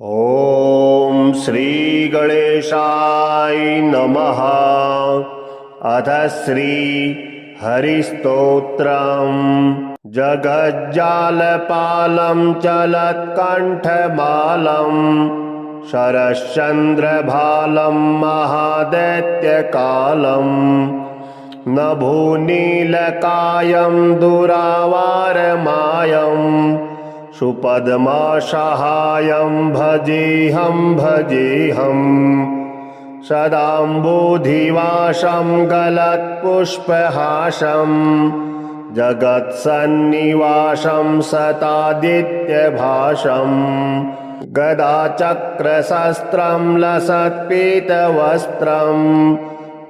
ॐ श्री गणेशाय नमः। अथ श्री हरिस्तोत्रम्। जगज्जालपालं चलत्कण्ठमालं शरश्चन्द्रभालं महादैत्यकालं नभोनीलकायं दुरावारमायं सुपद्मसहायं भजेऽहं सदाम्बोधिवासं गलत्पुष्पहासं जगत्सन्निवासं सतादित्यभासं गदाचक्रशस्त्रं लसत्पीतवस्त्रं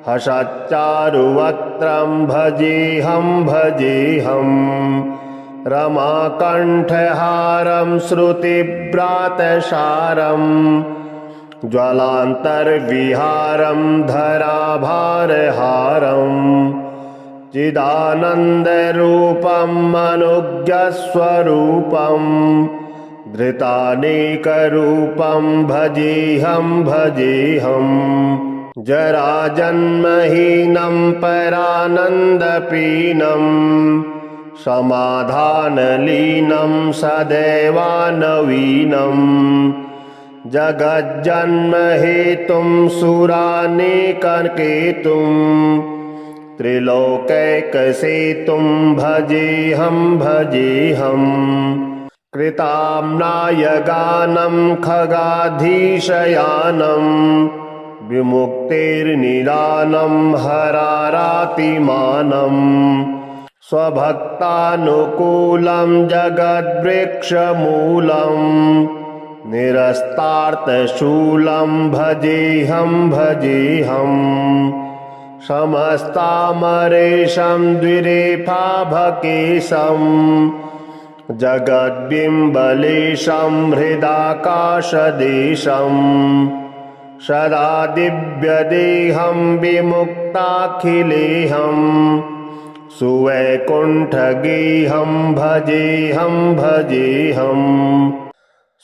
हसच्चारुवक्त्रं भजेऽहं रमाकण्ठहारं श्रुतिव्रातसारं ज्वलान्तर्विहारं धराभारहारं चिदानन्दरूपं अनुज्ञस्वरूपं धृतानेकरूपं भजेऽहं जराजन्महीनं परानन्दपीनं समाधानलीनं सदैवानवीनं जगज्जन्महेतुं सुरानेककेतुं त्रिलोकैकसेतुं भजेऽहं कृताम्नायगानं खगाधीशयानं विमुक्तिर्निदानं हरारातिमानं स्वभक्तानुकूलं जगद्वृक्षमूलं निरस्तार्थशूलं भजेऽहं समस्तामरेशं द्विरेफाभकेशं जगद्बिम्बलेशं हृदाकाशदेशं सदा दिव्यदेहं विमुक्ताखिलेहं सुवैकुण्ठगेहं भजेऽहं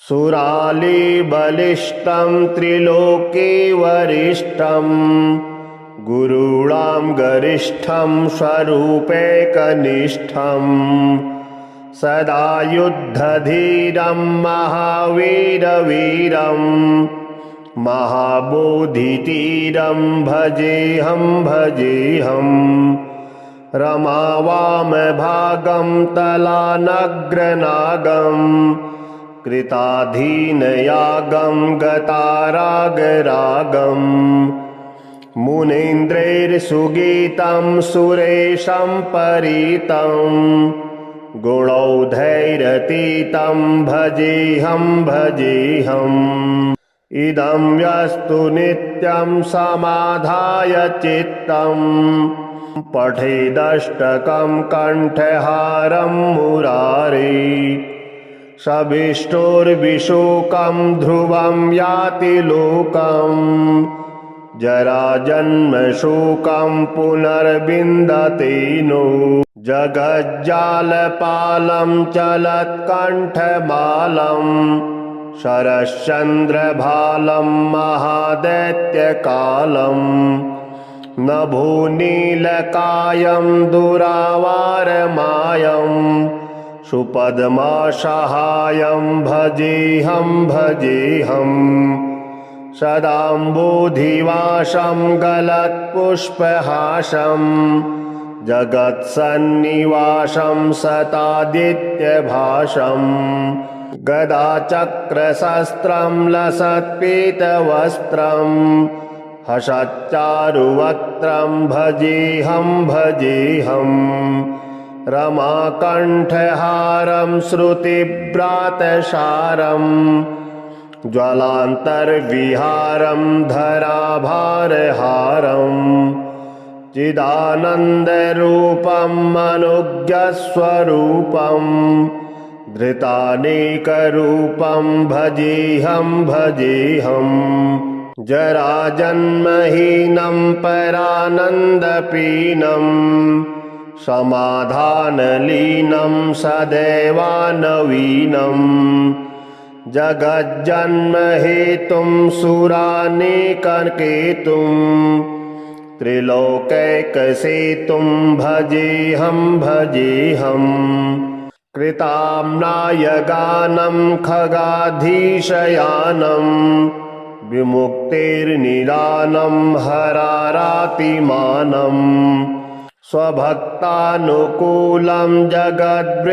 सुरालीबलिष्ठं त्रिलोके वरिष्ठं गुरूणां गरिष्ठं स्वरूपैकनिष्ठं सदा युद्धधीरं महावीरवीरं महाबोधितीरं भजेऽहं रमावामभागं तलानग्रनागं कृताधीनयागं गतारागरागं मुनीन्द्रैर्सुगीतं सुरेशं परीतं गुणौधैरतीतं भजेऽहं इदं यस्तु नित्यं समाधाय चित्तं पठेदष्टकं कण्ठहारं मुरारी सविष्टोर्विशोकं ध्रुवं याति लोकं जराजन्मशोकं पुनर्विन्दते नो जगज्जालपालं चलत्कण्ठमालं शरश्चन्द्रभालं महादैत्यकालं नभोनीलकायं दुरावारमायं सुपद्मसहायं भजेऽहं सदाम्बोधिवासं गलत्पुष्पहासं जगत्सन्निवासं सतादित्यभासं गदाचक्रशस्त्रं लसत्पीतवस्त्रं हसच्चारुवक्त्रं भजेऽहं रमाकण्ठहारं श्रुतिव्रातसारं ज्वलान्तर्विहारं धराभारहारं चिदानन्दरूपं अनुज्ञस्वरूपं धृतानेकरूपं भजेऽहं जराजन्महीनं परानन्दपीनं समाधानलीनं सदैवानवीनं जगज्जन्महेतुं सुरानेककेतुं त्रिलोकैकसेतुं भजेऽहं भजेऽहम् कृताम्नायगानं खगाधीशयानं विमुक्तिर्निदानं हरारातिमानम् स्वभक्तानुकूलं जगद्वृक्षमूलं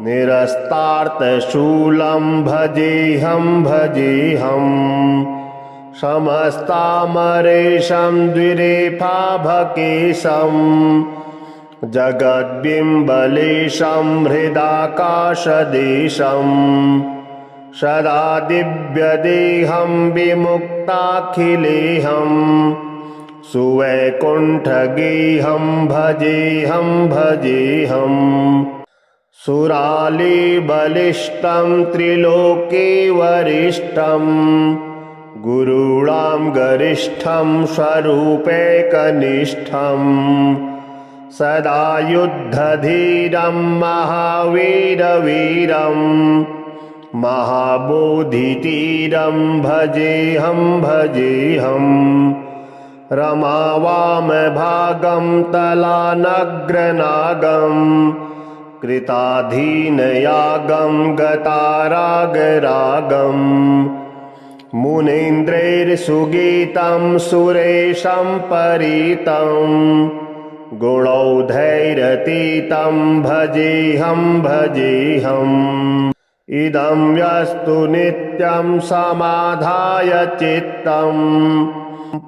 निरस्तार्थशूलं भजेऽहं भजेऽहम् समस्तामरेशं द्विरेफाभकेशं जगद्बिम्बलेशं हृदाकाशदेशं सदा दिव्यदेहं विमुक्ताखिलेऽहं सुवैकुण्ठगेहं भजेऽहं भजेऽहम् सुरालीबलिष्ठं त्रिलोके वरिष्ठं गुरूणां गरिष्ठं स्वरूपैकनिष्ठं सदा युद्धधीरं महावीरवीरं महाबोधितीरं भजेऽहं भजेऽहम् रमावामभागं तलानग्रनागं कृताधीनयागं गतारागरागं मुनीन्द्रैर्सुगीतं सुरेशं परीतं गुणौधैरतीतं भजेऽहं भजेऽहम् इदं यस्तु नित्यं समाधाय चित्तम्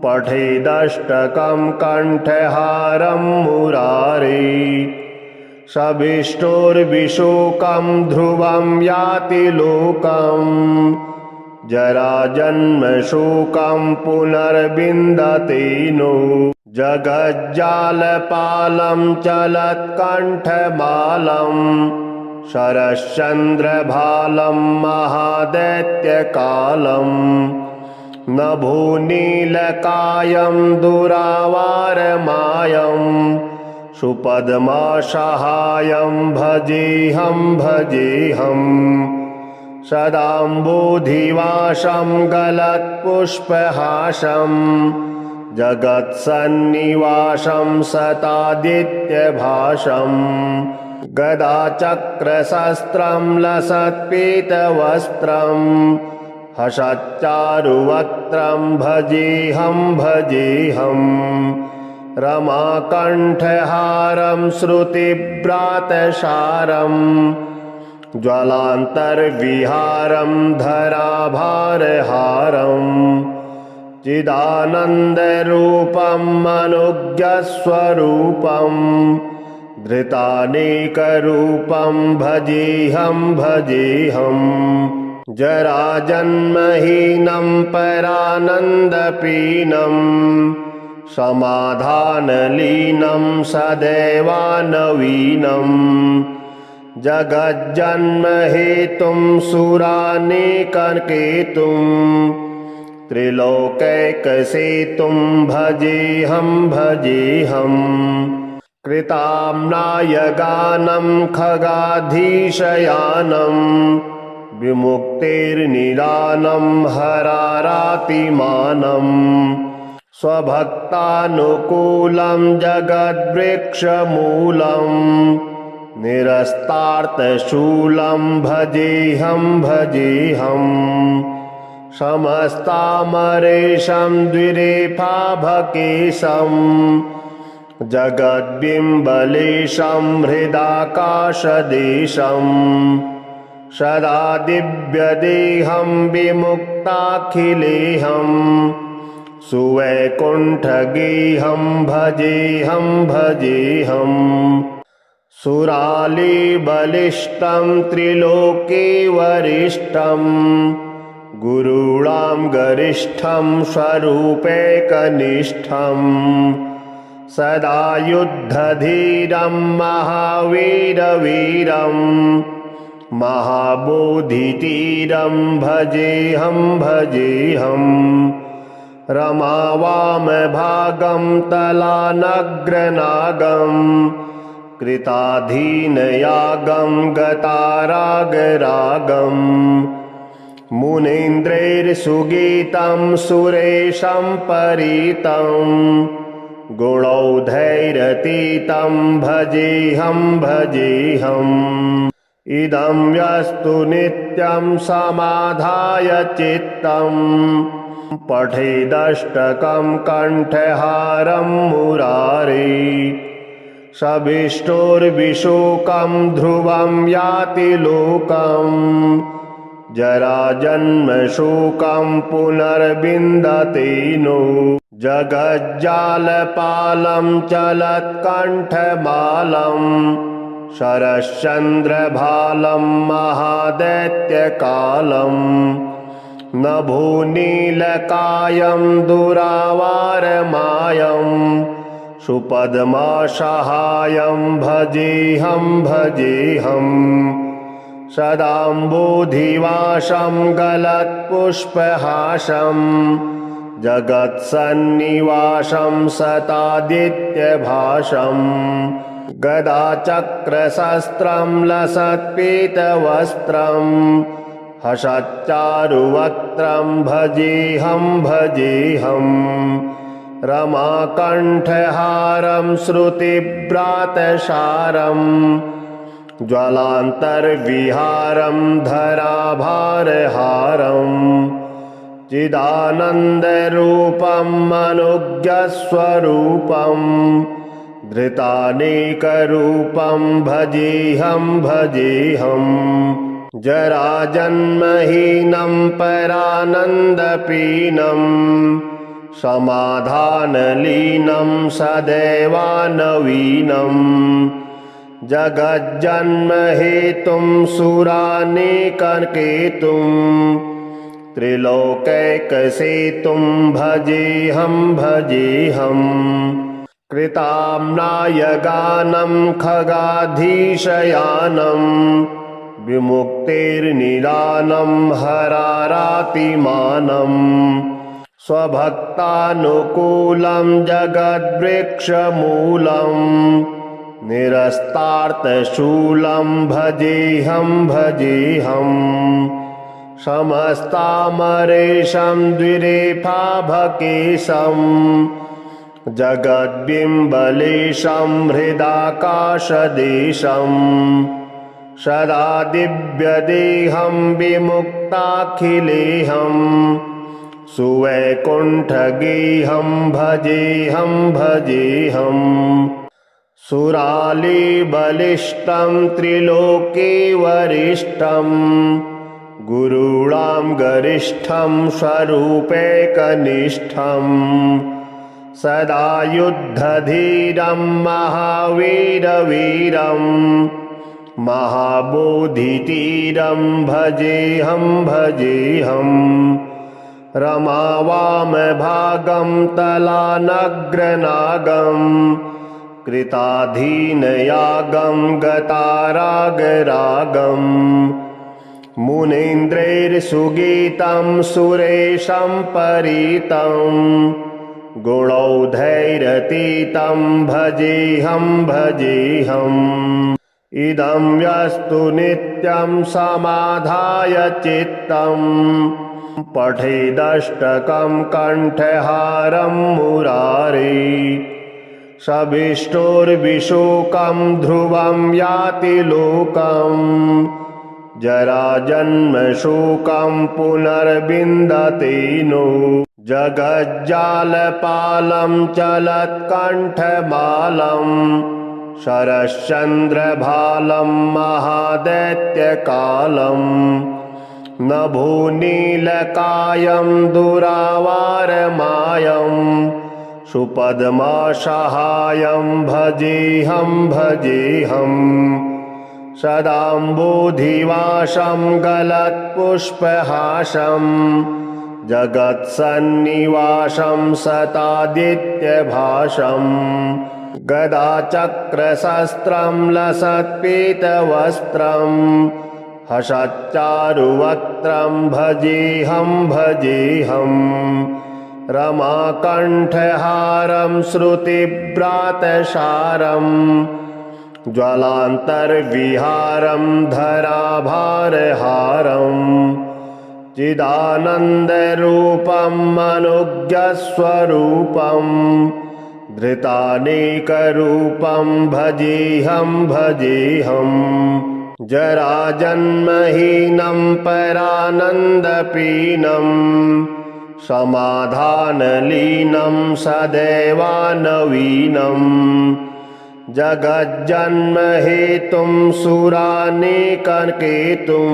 पठेदष्टकं कण्ठहारं मुरारी सविष्टोर्विशोकं ध्रुवं याति लोकं जराजन्मशोकं पुनर्विन्दते नो जगज्जालपालं चलत्कण्ठमालं शरश्चन्द्रभालं महादैत्यकालम् नभोनीलकायं दुरावारमायं सुपद्मसहायं भजेऽहं भजेऽहम् सदाम्बोधिवासं गलत्पुष्पहासं जगत्सन्निवासं सतादित्यभासं गदाचक्रशस्त्रं लसत्पीतवस्त्रम् हसच्चारुवक्त्रं भजेऽहं भजेऽहम् रमाकण्ठहारं श्रुतिव्रातसारं ज्वलान्तर्विहारं धराभारहारं चिदानन्दरूपं अनुज्ञस्वरूपं धृतानेकरूपं भजेऽहं भजेऽहम् जराजन्महीनं परानन्दपीनं समाधानलीनं सदैवानवीनं जगज्जन्महेतुं सुरानेककेतुं त्रिलोकैकसेतुं भजेऽहं भजेऽहम् कृताम्नायगानं खगाधीशयानं विमुक्तिर्निदानं हरारातिमानम् स्वभक्तानुकूलं जगद्वृक्षमूलं निरस्तार्थशूलं भजेऽहं भजेऽहम् समस्तामरेशं द्विरेफाभकेशं जगद्बिम्बलेशं हृदाकाशदेशं सदा दिव्यदेहं विमुक्ताखिलेऽहं सुवैकुण्ठगेहं भजेऽहं भजेऽहम् सुरालीबलिष्ठं त्रिलोके वरिष्ठं गुरूणां गरिष्ठं स्वरूपैकनिष्ठं सदा युद्धधीरं महावीरवीरं महाबोधितीरं भजेऽहं भजेऽहम् रमावामभागं तलानग्रनागं कृताधीनयागं गतारागरागं मुनीन्द्रैर्सुगीतं सुरेशं परितं गुणौधैरतीतं भजेऽहं भजेऽहम् इदं यस्तु नित्यं समाधाय चित्तं पठेदष्टकं कण्ठहारं मुरारी सविष्टोर्विशोकं ध्रुवं याति लोकं जराजन्मशोकं पुनर्विन्दते नो जगज्जालपालं चलत्कण्ठमालं शरश्चन्द्रभालं महादैत्यकालं नभोनीलकायं दुरावारमायं सुपद्मासहायं भजेऽहं भजेऽहम् सदाम्बोधिवासं गलत्पुष्पहासं जगत्सन्निवासं सतादित्यभासं गदाचक्रशस्त्रं लसत्पीतवस्त्रं हसच्चारुवक्त्रं भजेऽहं भजेऽहम् रमाकण्ठहारं श्रुतिव्रातसारं ज्वलान्तर्विहारं धराभारहारं चिदानन्दरूपं अनुज्ञस्वरूपं धृतानेकरूपं भजेऽहं भजेऽहम् जराजन्महीनं परानन्दपीनं समाधानलीनं सदैवानवीनं जगज्जन्महेतुं सुरानेककेतुं त्रिलोकैकसेतुं भजेऽहं भजेऽहम् कृताम्नायगानं खगाधीशयानं विमुक्तिर्निदानं हरारातिमानं स्वभक्तानुकूलं जगद्वृक्षमूलं निरस्तार्थशूलं भजेऽहं भजेऽहम् समस्तामरेशं द्विरेफाभकेशं जगद्बिम्बलेशं हृदाकाशदेशं सदा दिव्यदेहं विमुक्ताखिलेऽहं सुवैकुण्ठगेहं भजेऽहं भजेऽहम् सुरालीबलिष्ठं त्रिलोके वरिष्ठं गुरूणां गरिष्ठं स्वरूपैकनिष्ठं सदा युद्धधीरं महावीरवीरं महाबोधितीरं भजेऽहं भजेऽहम् रमावामभागं तलानग्रनागं कृताधीनयागं गतारागरागं मुनीन्द्रैर्सुगीतं सुरेशं परितं गुणौधैरतीतं भजेऽहं भजेऽहम् इदं यस्तु नित्यं समाधाय चित्तं पठेदष्टकं कण्ठहारं मुरारी सविष्टोर्विशोकं ध्रुवं याति लोकं जराजन्मशोकं पुनर्विन्दते नो जगज्जालपालं चलत्कण्ठमालं शरश्चन्द्रभालं महादैत्यकालं नभोनीलकायं दुरावारमायं सुपद्मासहायं भजेऽहं भजेऽहम् सदाम्बोधिवासं गलत्पुष्पहासं जगत्सन्निवासं सतादित्यभासं गदाचक्रशस्त्रं लसत्पीतवस्त्रं हसच्चारुवक्त्रं भजेऽहं भजेऽहम् रमाकण्ठहारं श्रुतिव्रातसारं ज्वलान्तर्विहारं धराभारहारम् चिदानन्दरूपम् अनुज्ञस्वरूपम् धृतानेकरूपं भजेऽहम् जराजन्महीनं परानन्दपीनं समाधानलीनं सदैवानवीनं जगज्जन्महेतुं सुरानेककेतुं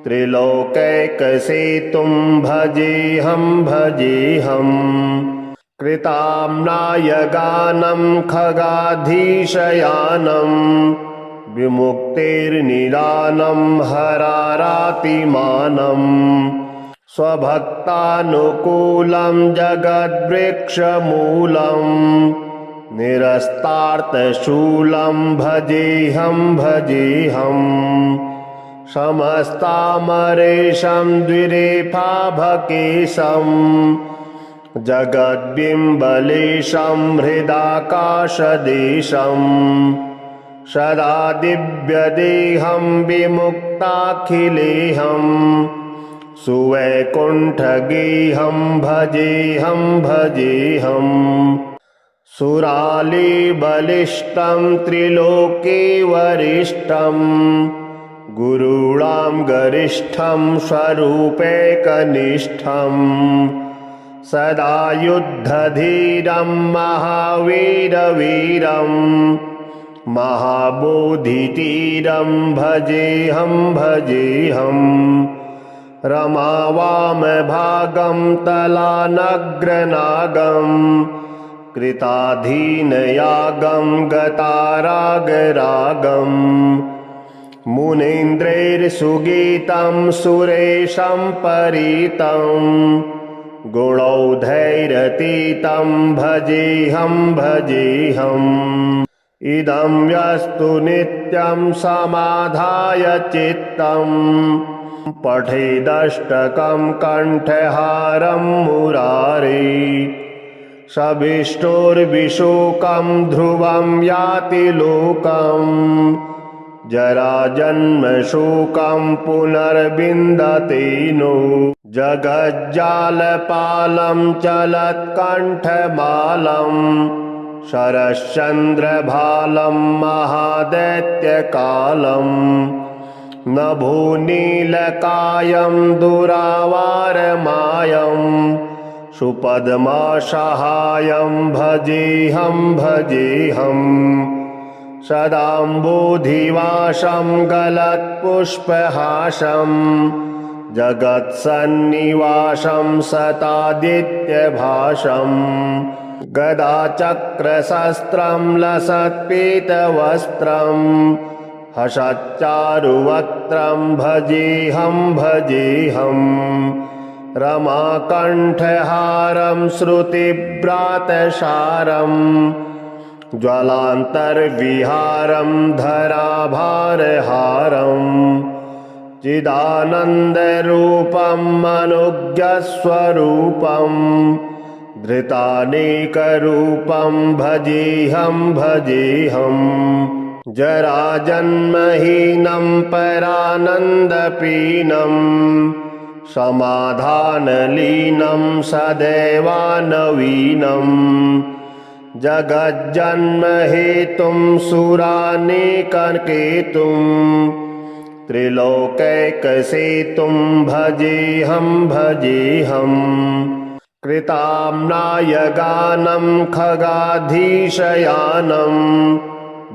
त्रिलोकैकसेतुं भजेऽहम् कृताम्नाय गानं खगाधीशयानं विमुक्तेर्निदानं हरारातिमानम् स्वभक्तानुकूलं जगद्वृक्षमूलं निरस्तार्थशूलं भजेऽहम् समस्तामरेशं द्विरेफाभकेशं जगद्बिम्बलेशं हृदाकाशदेशं सदा दिव्यदेहं विमुक्ताखिलेऽहं सुवैकुण्ठगेहं भजेऽहम् सुरालीबलिष्ठं त्रिलोके वरिष्ठं गुरूणां गरिष्ठं स्वरूपैकनिष्ठं सदा युद्धधीरं महावीरवीरं महाबोधितीरं भजेऽहम् रमावामभागं तलानग्रनागं कृताधीनयागं गतारागरागं मुनीन्द्रैर्सुगीतं सुरेशं परीतं गुणौधैरतीतं भजेऽहम् इदं यस्तु नित्यं समाधाय चित्तं पठेदष्टकं कण्ठहारं मुरारी सविष्टोर्विशोकं ध्रुवं याति लोकम् जराजन्मशोकं पुनर्विन्दते नो जगज्जालपालं चलत्कण्ठमालं शरश्चन्द्रभालं महादैत्यकालं नभोनीलकायं दुरावारमायं सुपद्मासहायं भजेऽहम् सदाम्बोधिवासं गलत्पुष्पहासं जगत्सन्निवासं सतादित्यभासं गदाचक्रशस्त्रं लसत्पीतवस्त्रं हसच्चारुवक्त्रं भजेऽहम् रमाकण्ठहारं श्रुतिव्रातसारम् ज्वलान्तर्विहारं धराभारहारम् चिदानन्दरूपम् अनुज्ञस्वरूपम् धृतानेकरूपं भजेऽहम् जराजन्महीनं परानन्दपीनं समाधानलीनं सदैवानवीनं जगज्जन्महेतुं सुरानेककेतुं त्रिलोकैकसेतुं भजेऽहम् कृताम्नाय गानं खगाधीशयानं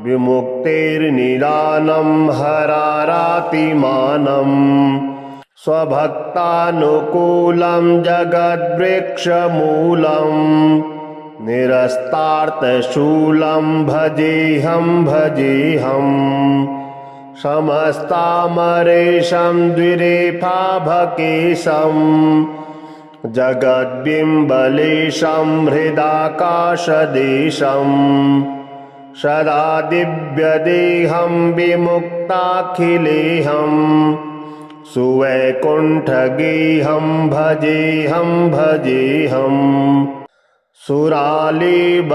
विमुक्तेर्निदानं हरारातिमानं स्वभक्तानुकूलं जगद्वृक्षमूलं निरस्तार्थशूलं भजेऽहम् समस्तामरेशं द्विरेफाभकेशं जगद्बिम्बलेशं हृदाकाशदेशं सदा दिव्यदेहं विमुक्ताखिलेऽहं सुवैकुण्ठगेहं भजेऽहम् सुरालीबलिष्ठं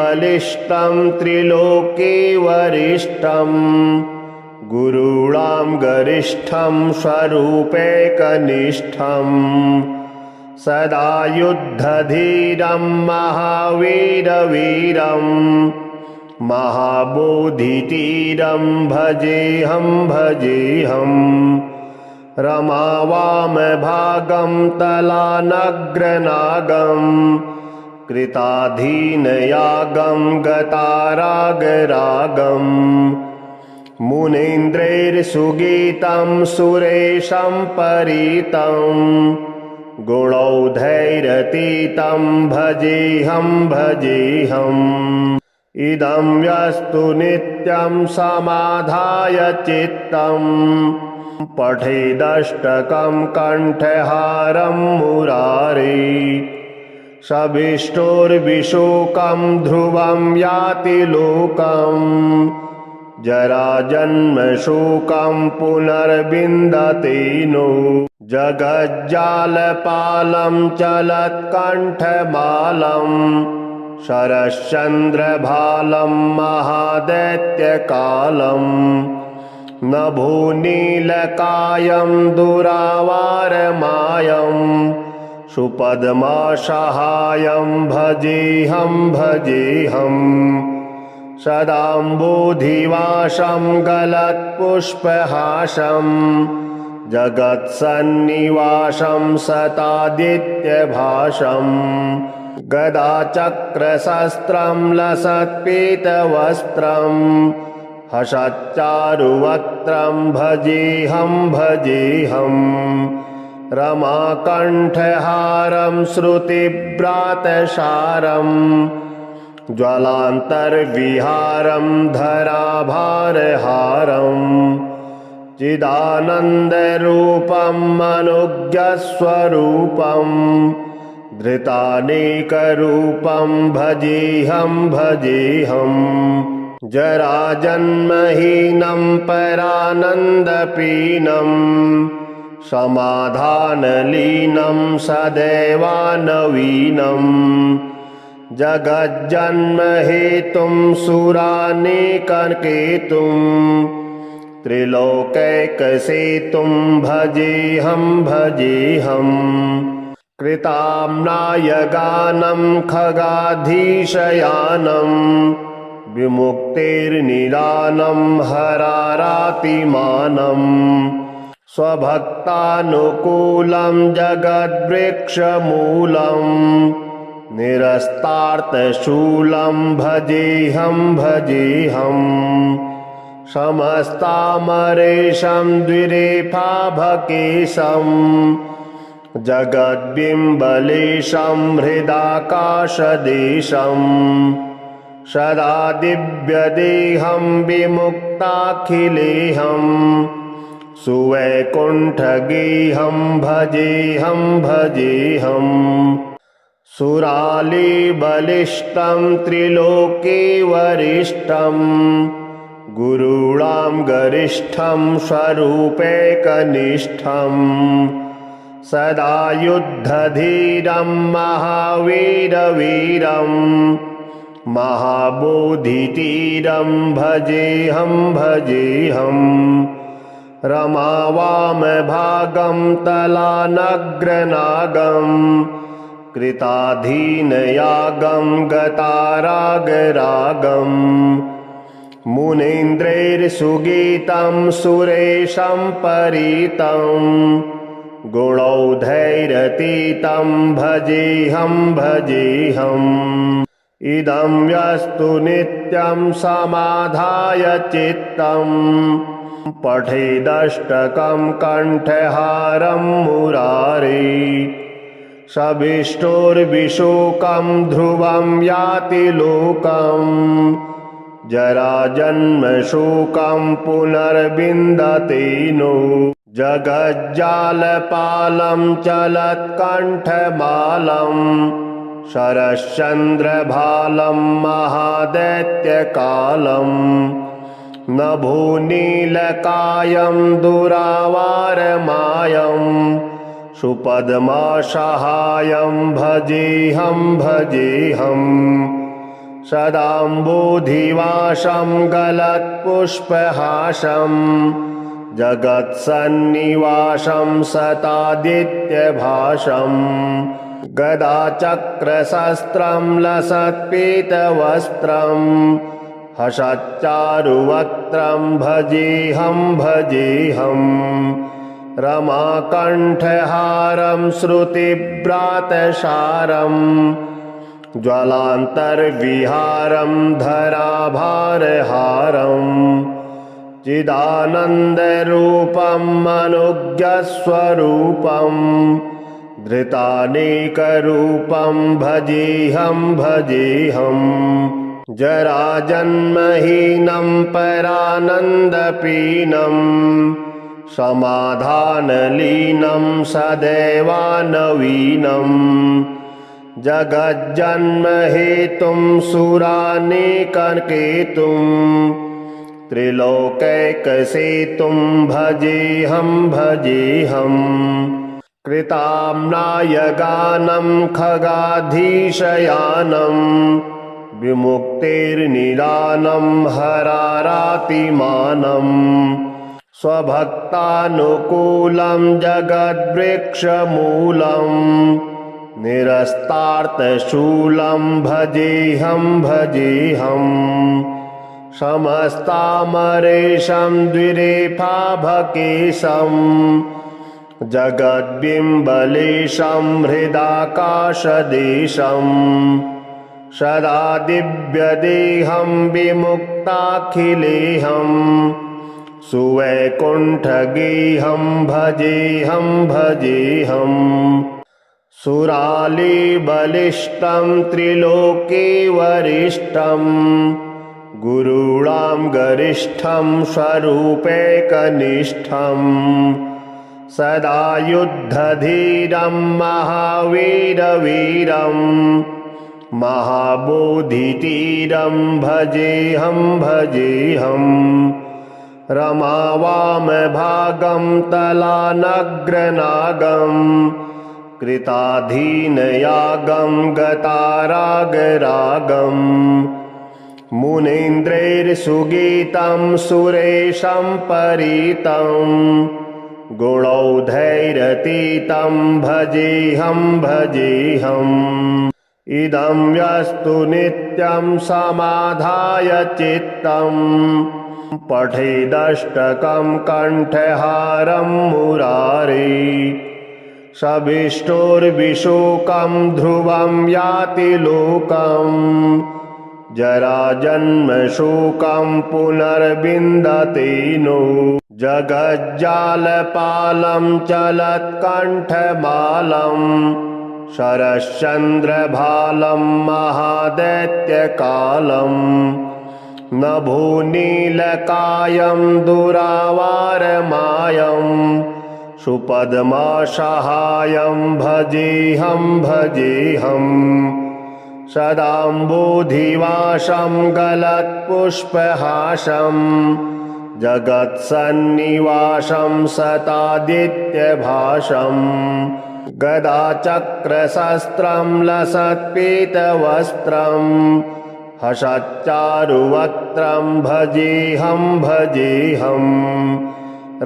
त्रिलोके वरिष्ठं गुरूणां गरिष्ठं स्वरूपैकनिष्ठं सदा युद्धधीरं महावीरवीरं महाबोधितीरं भजेऽहं भजेऽहम् रमावामभागं तलानग्रनागं कृताधीनयागं गतारागरागं मुनीन्द्रैर्सुगीतं सुरेशं परीतं गुणौधैरतीतं भजेऽहं भजेऽहम् इदं यस्तु नित्यं समाधाय चित्तम् पठेदष्टकं कण्ठहारं मुरारी शभिष्टोर्विशोकं ध्रुवं याति लोकं जराजन्मशोकं पुनर्विन्दते नो जगज्जालपालं चलत्कण्ठमालं शरश्चन्द्रभालं महादैत्यकालम् नभोनीलकायं दुरावारमायं सुपद्मसहायं भजेऽहं भजेऽहम् सदाम्बोधिवासं गलत्पुष्पहासं जगत्सन्निवासं सतादित्यभासं गदाचक्रशस्त्रं लसत्पीतवस्त्रं हसच्चारुवक्त्रं भजेऽहं भजेऽहम् रमाकण्ठहारं श्रुतिव्रातसारं ज्वलान्तर्विहारं धराभारहारं चिदानन्दरूपं मनोज्ञस्वरूपं धृतानेकरूपं भजेऽहं भजेऽहम् जराजन्महीनं परानन्दपीनं समाधानलीनं सदैवानवीनं जगज्जन्महेतुं सुरानेककेतुं त्रिलोकैकसेतुं भजेऽहं भजेऽहम् कृताम्नायगानं खगाधीशयानं विमुक्तिर्निदानं हरारातिमानं स्वभक्तानुकूलं जगद्वृक्षमूलं निरस्तार्थशूलं भजेऽहं भजेऽहम् समस्तामरेशं द्विरेफाभकेशं जगद्बिम्बलेशं हृदाकाशदेशं सदा दिव्यदेहं विमुक्ताखिलेऽहं सुवैकुण्ठगेहं भजेऽहं भजेऽहम् सुरालीबलिष्ठं त्रिलोके वरिष्ठं गुरूणां गरिष्ठं स्वरूपैकनिष्ठं सदा युद्धधीरं महावीरवीरं महाबोधितीरं भजेऽहं भजेऽहम् रमावामभागं तलानग्रनागं कृताधीनयागं गतारागरागं मुनीन्द्रैर्सुगीतं सुरेशं परीतं गुणौधैरतीतं भजेऽहं भजेऽहम् इदं यस्तु नित्यं समाधाय चित्तम् पठेदष्टकं कण्ठहारं मुरारी शभिष्टोर्विशोकं ध्रुवं याति लोकं जराजन्मशोकं पुनर्विन्दते नो जगज्जालपालं चलत्कण्ठमालं शरश्चन्द्रभालं महादैत्यकालम् नभोनीलकायं दुरावारमायं सुपद्मसहायं भजेऽहं भजेऽहम् सदाम्बुधिवासं गलत्पुष्पहासं जगत्सन्निवासं सतादित्यभासं गदाचक्रशस्त्रं लसत्पीतवस्त्रं हसच्चारुवक्त्रं भजेऽहं भजेऽहम् रमाकण्ठहारं श्रुतिव्रातसारं ज्वलान्तर्विहारं धराभारहारं चिदानन्दरूपं अनुज्ञस्वरूपं धृतानेकरूपं भजेऽहं भजेऽहम् जराजन्महीनं परानन्दपीनं समाधानलीनं सदैवानवीनं जगज्जन्महेतुं सुरानेककेतुं त्रिलोकैकसेतुं भजेऽहं भजेऽहम् कृताम्नायगानं खगाधीशयानं विमुक्तिर्निदानं हरारातिमानं स्वभक्तानुकूलं जगद्वृक्षमूलं निरस्तार्थशूलं भजेऽहं भजेऽहम् समस्तामरेशं द्विरेफाभकेशं जगद्बिम्बलेशं हृदाकाशदेशं सदा दिव्यदेहं विमुक्ताखिलेहं सुवैकुण्ठगेहं भजेऽहं भजेऽहम् सुरालीबलिष्ठं त्रिलोके वरिष्ठं गुरूणां गरिष्ठं स्वरूपैकनिष्ठं सदा युद्धधीरं महावीरवीरं महाबोधितीरं भजेऽहं भजेऽहम् रमावामभागं तलानग्रनागं कृताधीनयागं गतारागरागं मुनीन्द्रैर्सुगीतं सुरेशं परीतं गुणौधैरतीतं भजेऽहं भजेऽहम् इदं यस्तु नित्यं समाधाय चित्तं पठेदष्टकं कण्ठहारं मुरारी सविष्टोर्विशोकं ध्रुवं याति लोकं जराजन्मशोकं पुनर्विन्दते नो जगज्जालपालं चलत्कण्ठमालं शरश्चन्द्रभालं महादैत्यकालं नभोनीलकायं दुरावारमायं सुपद्मसहायं भजेऽहं भजेऽहम् सदाम्बुधिवासं गलत्पुष्पहासं जगत्सन्निवासं सतादित्यभासं गदाचक्रशस्त्रं लसत्पीतवस्त्रं हसच्चारुवक्त्रं भजेऽहं भजेऽहम्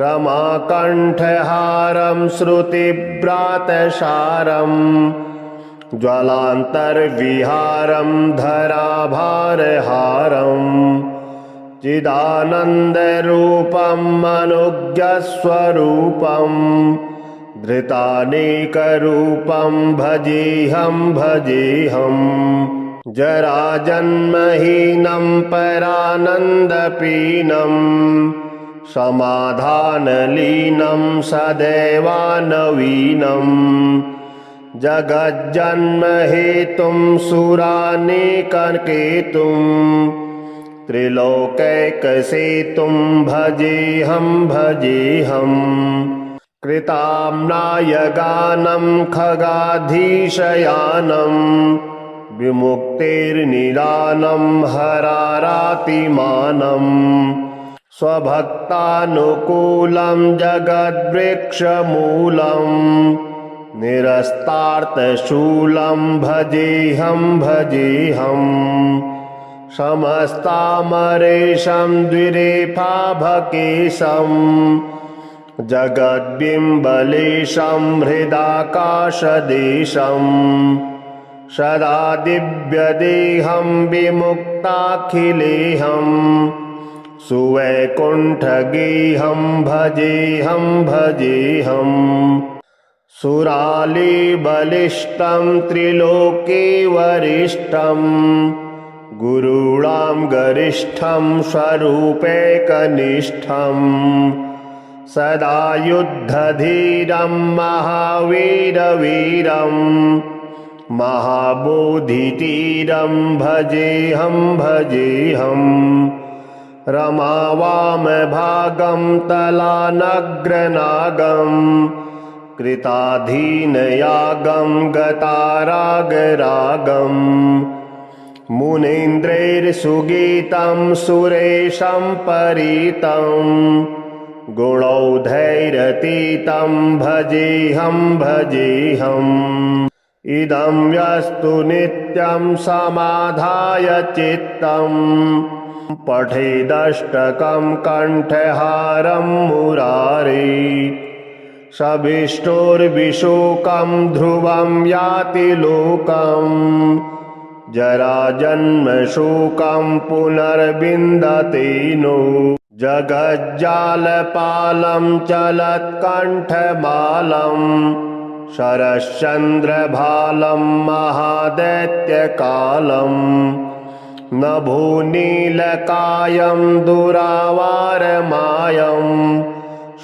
रमाकण्ठहारं श्रुतिव्रातसारं ज्वलान्तर्विहारं धराभारहारं चिदानन्दरूपं अनुज्ञस्वरूपं धृतानेकरूपं भजेऽहं भजेऽहम् जराजन्महीनं परानन्दपीनं समाधानलीनं सदैवानवीनं जगज्जन्महेतुं सुरानेककेतुं त्रिलोकैकसेतुं भजेऽहं भजेऽहम् कृताम्नायगानं खगाधीशयानं विमुक्तिर्निदानं हरारातिमानं स्वभक्तानुकूलं जगद्वृक्षमूलं निरस्तार्तशूलं भजेऽहं भजेऽहं समस्तामरेशं द्विरेफाभकेशं जगद्बिम्बलेशं हृदाकाशदेशं सदा दिव्यदेहं विमुक्ताखिलेऽहं सुवैकुण्ठगेहं भजेऽहं भजेऽहं सुरालीबलिष्ठं त्रिलोके वरिष्ठं गुरूणां गरिष्ठं स्वरूपैकनिष्ठं सदा युद्धधीरं महावीरवीरं महाबोधितीरं भजेऽहं भजेऽहं रमावामभागं तलानग्रनागं कृताधीनयागं गतारागरागं मुनीन्द्रैर्सुगीतं सुरेशं परीतं गुणौधैरतीतं भजेऽहं भजेऽहम् इदं यस्तु नित्यं समाधाय चित्तं पठेदष्टकं कण्ठहारं मुरारी सभिष्टोर्विशोकं ध्रुवं याति लोकं जराजन्मशोकं पुनर्विन्दते नो जगज्जालपालं चलत्कण्ठमालं शरश्चन्द्रभालं महादैत्यकालं नभोनीलकायं दुरावारमायं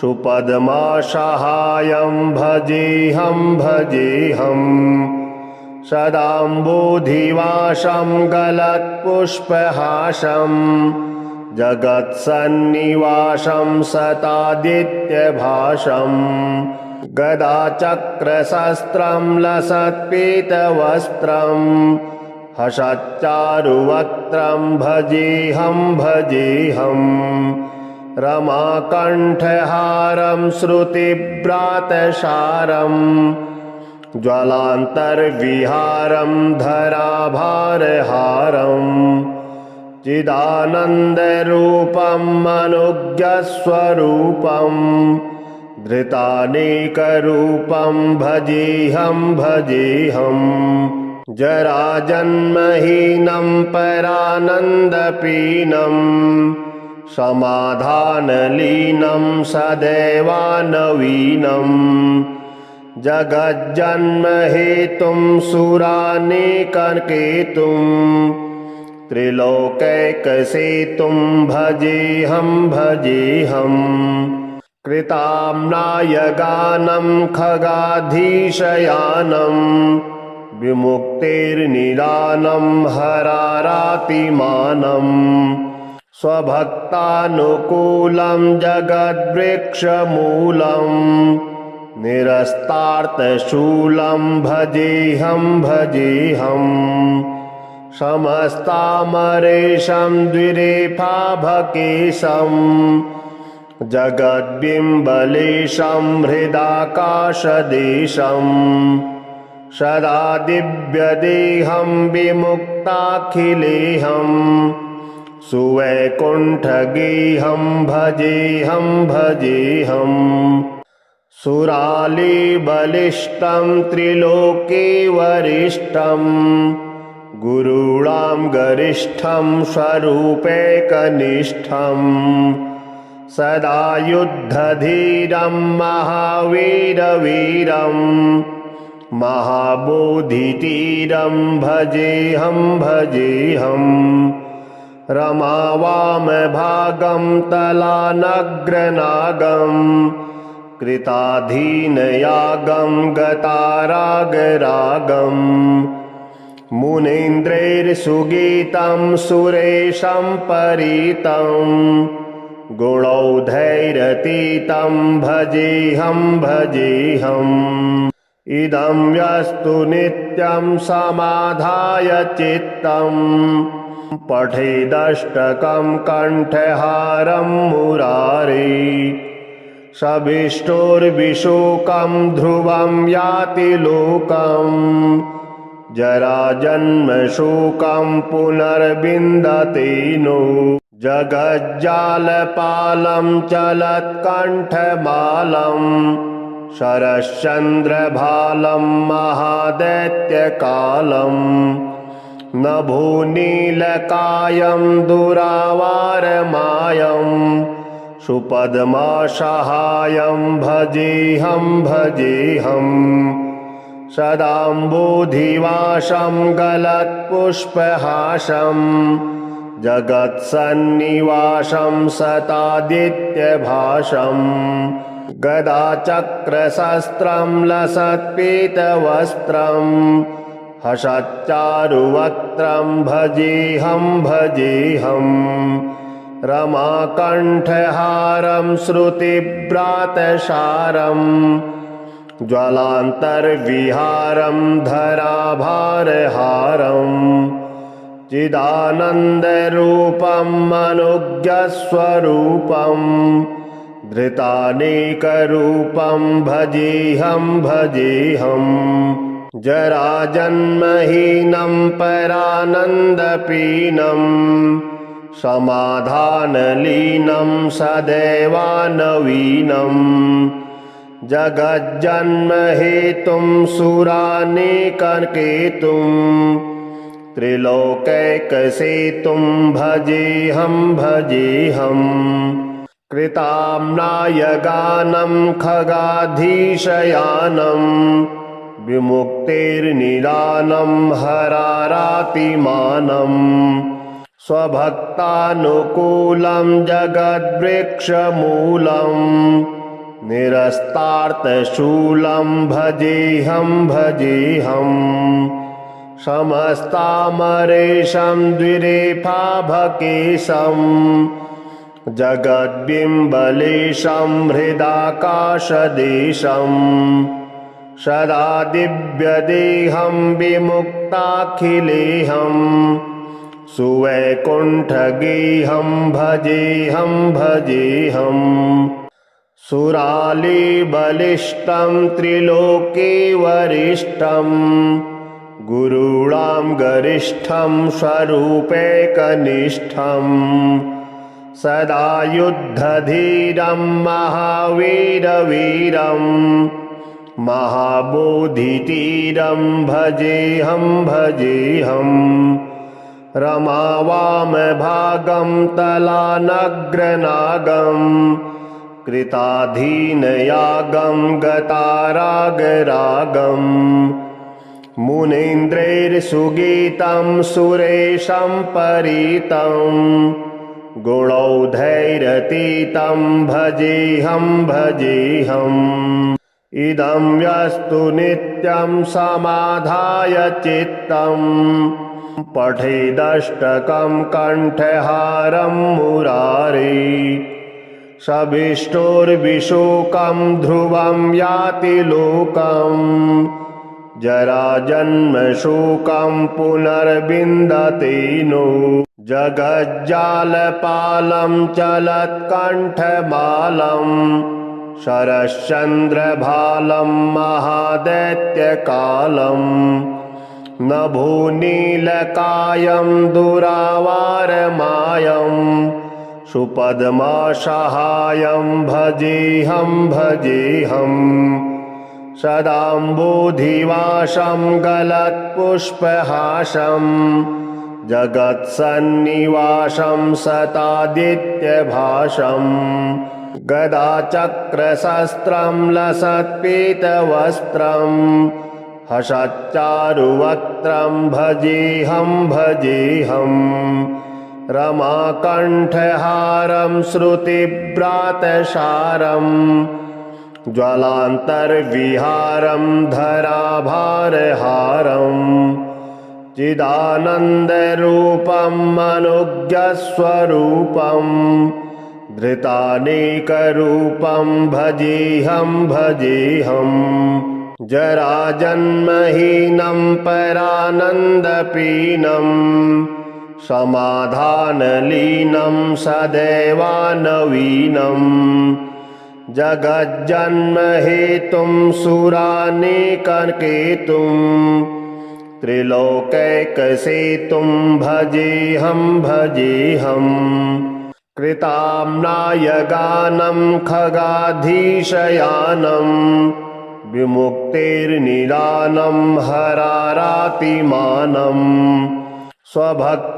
सुपद्मासहायं भजेऽहं भजेऽहं सदाम्बोधिवासं गलत्पुष्पहासं जगत्सन्निवासं सतादित्यभासं गदाचक्रशस्त्रं लसत्पीतवस्त्रं हसच्चारुवक्त्रं भजेऽहं भजेऽहं रमाकण्ठहारं श्रुतिव्रातसारं ज्वलान्तर्विहारं धराभारहारं चिदानन्दरूपम् अनुज्ञस्वरूपं धृतानेकरूपं भजेऽहं भजेऽहं जराजन्महीनं परानन्दपीनं समाधानलीनं सदैवानवीनं जगज्जन्महेतुं सुरानेककेतुं त्रिलोकैकसेतुं भजेऽहं भजेऽहं कृताम्नायगानं खगाधीशयानं विमुक्तेर्निदानं हरारातिमानं स्वभक्तानुकूलं जगद्वृक्षमूलं निरस्तार्तशूलं भजेऽहं भजेऽहं समस्तामरेशं द्विरेफाभकेशं जगद्बिम्बलेशं हृदाकाशदेशं सदा दिव्यदेहं विमुक्ताखिलेऽहं सुवैकुण्ठगेहं भजेऽहं भजेऽहं सुरालीबलिष्ठं त्रिलोके वरिष्ठं गुरूणां गरिष्ठं स्वरूपैकनिष्ठं सदा युद्धधीरं महावीरवीरं महाबोधितीरं भजेऽहं भजेऽहं रमावामभागं तलानग्रनागं कृताधीनयागं गतारागरागं मुनीन्द्रैर्सुगीतं सुरेशं परीतं गुणौधैरतीतं भजेऽहं भजेऽहम् इदं यस्तु नित्यं समाधाय चित्तं पठेदष्टकं कण्ठहारं मुरारी शभिष्टोर्विशोकं ध्रुवं याति लोकम् जराजन्मशोकं पुनर्विन्दते नो जगज्जालपालं चलत्कण्ठमालं शरश्चन्द्रभालं महादैत्यकालं नभोनीलकायं दुरावारमायं सुपद्मसहायं भजेऽहं सदाम्बोधिवासं गलत्पुष्पहासं जगत्सन्निवासं सतादित्यभासं गदाचक्रशस्त्रं लसत्पीतवस्त्रं हसच्चारुवक्त्रं भजेऽहं रमाकण्ठहारं श्रुतिव्रातसारं ज्वलान्तर्विहारं धराभारहारं चिदानन्दरूपं अनुज्ञस्वरूपं धृतानेकरूपं भजेऽहं जराजन्महीनं परानन्दपीनं समाधानलीनं सदैवानवीनं जगज्जन्महेतुं सुरानेककेतुं त्रिलोकैकसेतुं भजेऽहं कृताम्नायगानं खगाधीशयानं विमुक्तिर्निदानं हरारातिमानं स्वभक्तानुकूलं जगद्वृक्षमूलं निरस्तार्थशूलं भजेऽहं समस्तामरेशं द्विरेफाभकेशं जगद्बिम्बलेशं हृदाकाशदेशं सदा दिव्यदेहं विमुक्ताखिलेऽहं सुवैकुण्ठगेहं भजेऽहं सुरालीबलिष्ठं त्रिलोके वरिष्ठं गुरूणां गरिष्ठं स्वरूपैकनिष्ठं सदा युद्धधीरं महावीरवीरं महाबोधितीरं भजेऽहं रमावामभागं तलानग्रनागं कृताधीनयागं गतारागरागं मुनीन्द्रैर्सुगीतं सुरेशं परीतं गुणौधैरतीतं भजेऽहं इदं यस्तु नित्यं समाधाय चित्तं पठेदष्टकं कण्ठहारं मुरारी शभिष्टोर्विशोकं ध्रुवं याति लोकम् जराजन्मशोकं पुनर्विन्दते नो जगज्जालपालं चलत्कण्ठमालं शरश्चन्द्रभालं महादैत्यकालं नभोनीलकायं दुरावारमायं सुपद्मसहायं भजेऽहं सदाम्बोधिवासं गलत्पुष्पहासं जगत्सन्निवासं सतादित्यभासं गदाचक्रशस्त्रं लसत्पीतवस्त्रं हसच्चारुवक्त्रं भजेऽहं रमाकण्ठहारं श्रुतिव्रातसारं ज्वलान्तर्विहारं धराभारहारं चिदानन्दरूपं अनुज्ञस्वरूपं धृतानेकरूपं भजेऽहं जराजन्महीनं परानन्दपीनं समाधानलीनं सदैवानवीनं जगज्जन्म हेतुं सुरानेककेतुं त्रिलोकैकसेतुं भजेऽहं भजेऽहम् कृताम्नाय गानं खगाधीशयानं विमुक्तेर्निदानं हरारातिमानं स्वभक्तानुकूलं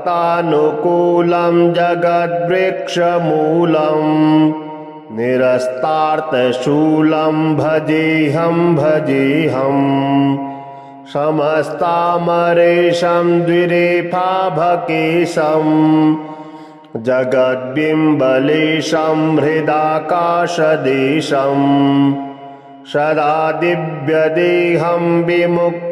जगद्वृक्षमूलम् निरस्तार्थशूलं भजेऽहं भजेऽहम् समस्तामरेशं द्विरेफाभकेशं जगद्बिम्बलेशं हृदाकाशदेशं सदा दिव्यदेहं विमुक्ताखिलेऽहं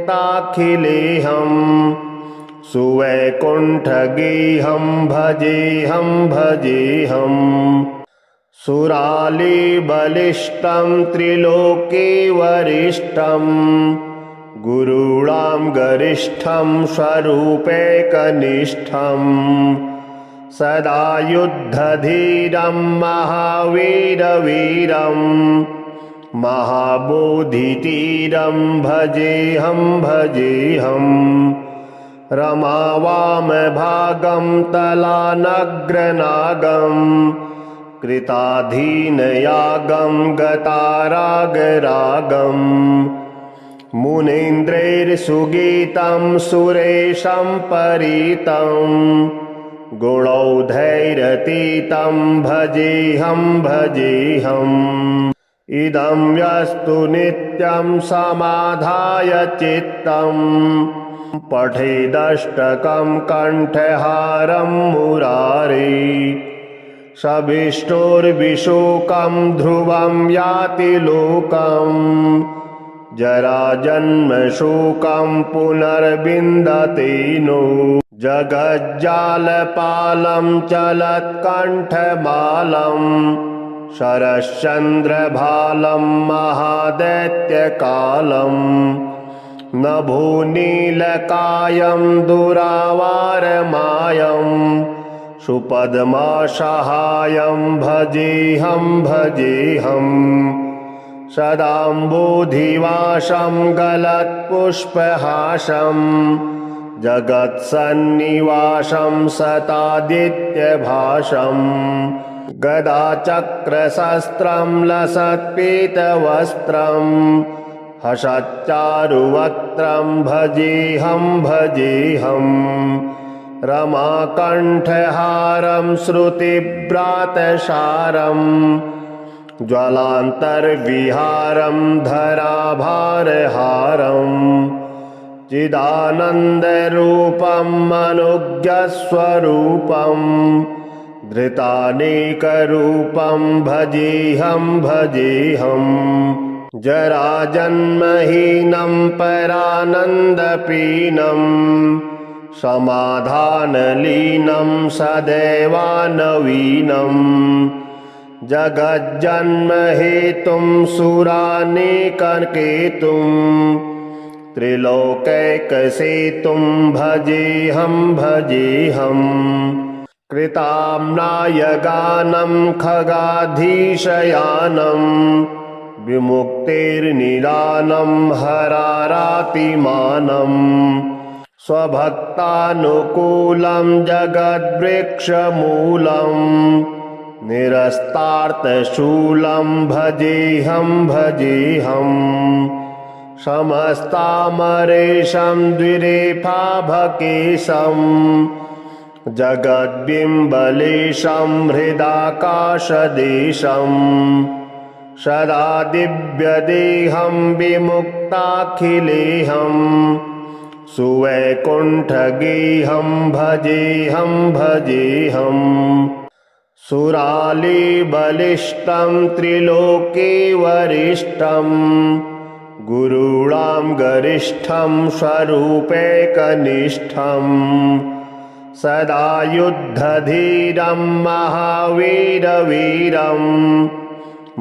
सुवैकुण्ठगेहं भजेऽहं भजेऽहम् सुरालीबलिष्ठं त्रिलोके वरिष्ठं गुरूणां गरिष्ठं स्वरूपैकनिष्ठं सदा युद्धधीरं महावीरवीरं महाबोधितीरं भजेऽहं भजेऽहम् रमावामभागं तलानग्रनागं कृताधीनयागं गतारागरागं मुनीन्द्रैर्सुगीतं सुरेशं परीतं गुणौधैरतीतं भजेऽहं भजेऽहम् इदं यस्तु नित्यं समाधाय चित्तं पठेदष्टकं कण्ठहारं मुरारी सविष्टोर्विशोकं ध्रुवं याति लोकं जराजन्मशोकं पुनर्विन्दते नो जगज्जालपालं चलत्कण्ठमालं शरश्चन्द्रभालं महादैत्यकालं नभोनीलकायं दुरावारमायं सुपद्मसहायं भजेऽहं भजेऽहम् सदाम्बोधिवासं गलत्पुष्पहासं जगत्सन्निवासं सतादित्यभासं गदाचक्रशस्त्रं लसत्पीतवस्त्रं हसच्चारुवक्त्रं भजेऽहं भजेऽहम् रमाकण्ठहारं श्रुतिव्रातसारं ज्वलान्तर्विहारं धराभारहारं चिदानन्दरूपं अनुज्ञस्वरूपं धृतानेकरूपं भजेऽहं भजेऽहम् जराजन्महीनं परानन्दपीनं समाधानलीनं सदैवानवीनं जगज्जन्महेतुं सुरानेककेतुं त्रिलोकैकसेतुं भजेऽहं भजेऽहम् कृताम्नाय गानं खगाधीशयानं विमुक्तेर्निदानं हरारातिमानं स्वभक्तानुकूलं जगद्वृक्षमूलं निरस्तार्थशूलं भजेऽहं भजेऽहम् समस्तामरेशं द्विरेफाभकेशं जगद्बिम्बलेशं हृदाकाशदेशं सदा दिव्यदेहं विमुक्ताखिलेऽहं सुवैकुण्ठगेहं भजेऽहं भजेऽहम् सुरालीबलिष्ठं त्रिलोके वरिष्ठं गुरूणां गरिष्ठं स्वरूपैकनिष्ठं सदा युद्धधीरं महावीरवीरं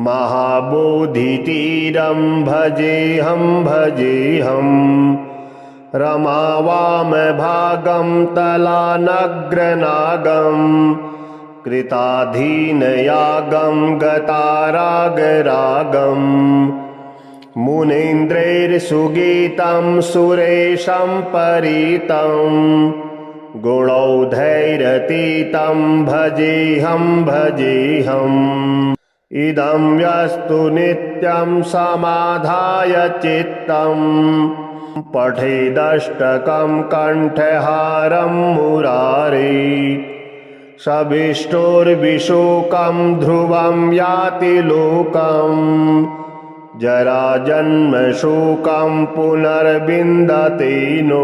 महाबोधितीरं भजेऽहं भजेऽहम् रमावामभागं तलानग्रनागं कृताधीनयागं गतारागरागम् मुनीन्द्रैर्सुगीतं सुरेशं परीतं गुणौधैरतीतं भजेऽहम् इदं यस्तु नित्यं समाधाय चित्तं पठेदष्टकं कण्ठहारं मुरारी सविष्टोर्विशोकं ध्रुवं याति लोकम् जराजन्मशोकं पुनर्विन्दते नो।